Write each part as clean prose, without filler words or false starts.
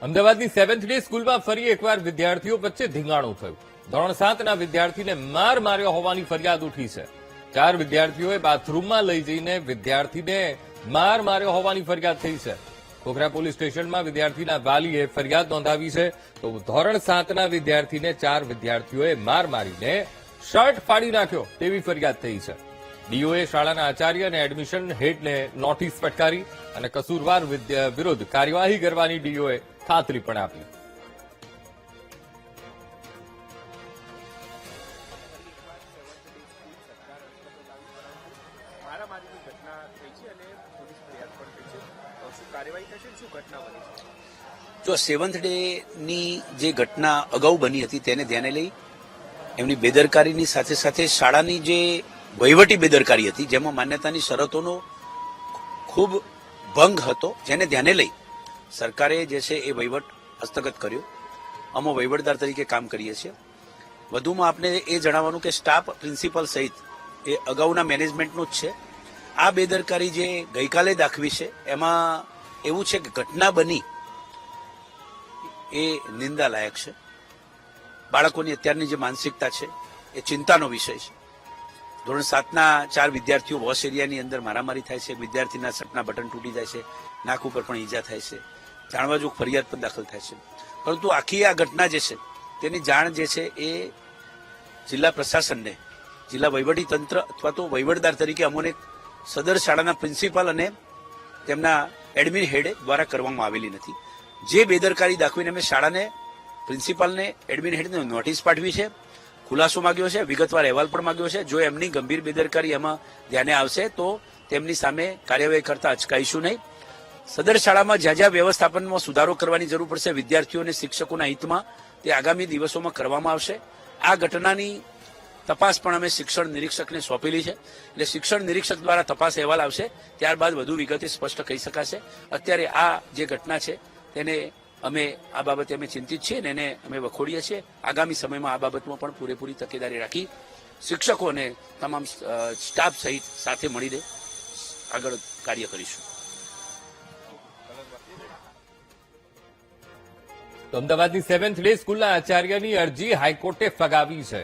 અમદાવાદની 7th day સ્કૂલમાં ફરી એકવાર વિદ્યાર્થીઓ વચ્ચે ધીંગાણું થયું. ધોરણ 7ના વિદ્યાર્થીને માર માર્યો હોવાની ફરિયાદ ઉઠી છે. 4 વિદ્યાર્થીઓએ બાથરૂમમાં લઈ જઈને વિદ્યાર્થીને માર માર્યો હોવાની ફરિયાદ થઈ છે. ખોખરા પોલીસ સ્ટેશનમાં વિદ્યાર્થીના વાલીએ ફરિયાદ નોંધાવી છે. તો ધોરણ 7ના વિદ્યાર્થીને 4 વિદ્યાર્થીઓએ માર મારીને શર્ટ ફાડી નાખ્યો તેવી ફરિયાદ થઈ છે. ડીઓએ શાળાના આચાર્ય અને એડમિશન હેડને નોટિસ ફટકારી અને કસૂરવાર વિરુદ્ધ કાર્યવાહી કરવાની ડીઓએ ખાતરી પણ આપી. જો 7th ડે ની જે ઘટના અગાઉ બની હતી તેને ધ્યાને લઈ એમની બેદરકારીની સાથે સાથે શાળાની જે વહીવટી બેદરકારી હતી જેમાં માન્યતાની શરતોનો ખૂબ ભંગ હતો જેને ધ્યાને લઈ સરકારે જે છે એ વહીવટ હસ્તગત કર્યો. અમે વહીવટદાર તરીકે કામ કરીએ છીએ. વધુમાં આપને એ જણાવવાનું કે સ્ટાફ પ્રિન્સિપલ સહિત એ અગાઉના મેનેજમેન્ટનું જ છે. આ બેદરકારી જે ગઈકાલે દાખવી છે એમાં એવું છે કે ઘટના બની એ નિંદા લાયક છે. બાળકોની અત્યારની જે માનસિકતા છે એ ચિંતાનો વિષય છે. ધોરણ 7ના 4 વિદ્યાર્થીઓ વોશ એરિયાની અંદર મારામારી થાય છે. વિદ્યાર્થીના શર્ટના બટન તૂટી જાય છે. નાક ઉપર પણ ઈજા થાય છે. જાણવાજોગ ફરિયાદ પણ દાખલ થાય છે. પરંતુ આખી આ ઘટના જે છે તેની જાણ જે છે એ જિલ્લા પ્રશાસનને, જિલ્લા વહીવટી તંત્ર અથવા તો વહીવટદાર તરીકે અમોને સદર શાળાના પ્રિન્સિપાલ અને તેમના એડમિન હેડ દ્વારા કરવામાં આવેલી નથી. જે બેદરકારી દાખવીને અમે શાળાને, પ્રિન્સિપાલને, એડમિન હેડને નોટિસ પાઠવી છે, ખુલાસો માંગ્યો છે, વિગતવાર અહેવાલ પણ માંગ્યો છે. જો એમની ગંભીર બેદરકારી એમાં ધ્યાને આવશે તો તેમની સામે કાર્યવાહી કરતા અચકાઈશું નહીં. સદર શાળામાં જ્યાં જ્યાં વ્યવસ્થાપનમાં સુધારો કરવાની જરૂર પડશે વિદ્યાર્થીઓ અને શિક્ષકોના હિતમાં તે આગામી દિવસોમાં કરવામાં આવશે. આ ઘટનાની તપાસ પણ અમે શિક્ષણ નિરીક્ષકને સોંપેલી છે. એટલે શિક્ષણ નિરીક્ષક દ્વારા તપાસ અહેવાલ આવશે ત્યારબાદ વધુ વિગતે સ્પષ્ટ કહી શકાશે. અત્યારે આ જે ઘટના છે તેને આ બાબતે અમે ચિંતિત છીએ અને એને અમે વખોડીએ છીએ. આગામી સમયમાં આ બાબતમાં પણ પૂરેપૂરી તકેદારી રાખી શિક્ષકો અને તમામ સ્ટાફ સહિત સાથે મળીને આગળ કાર્ય કરીશું. તો અમદાવાદની 7th ડે સ્કૂલના આચાર્યની અરજી હાઈકોર્ટે ફગાવી છે.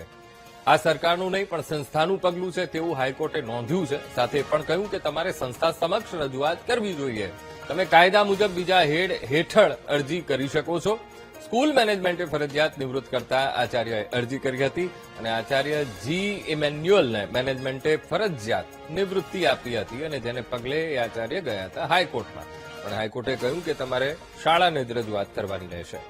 આ સરકારનું નહીં પણ સંસ્થાનું પગલું છે તેવું હાઈકોર્ટે નોંધ્યું છે. સાથે પણ કહ્યું કે તમારે સંસ્થા સમક્ષ રજૂઆત કરવી જોઈએ. તમે કાયદા મુજબ બીજા હેડ હેઠળ અરજી કરી શકો છો. સ્કૂલ મેનેજમેન્ટે ફરજિયાત નિવૃત્ત કરતા આચાર્યએ અરજી કરી હતી અને આચાર્ય જી ઇમેન્યુઅલને મેનેજમેન્ટે ફરજિયાત નિવૃત્તિ આપી હતી અને જેને પગલે એ આચાર્ય ગયા હતા હાઈકોર્ટમાં. પણ હાઈકોર્ટે કહ્યું કે તમારે શાળાને જ રજૂઆત કરવાની રહેશે.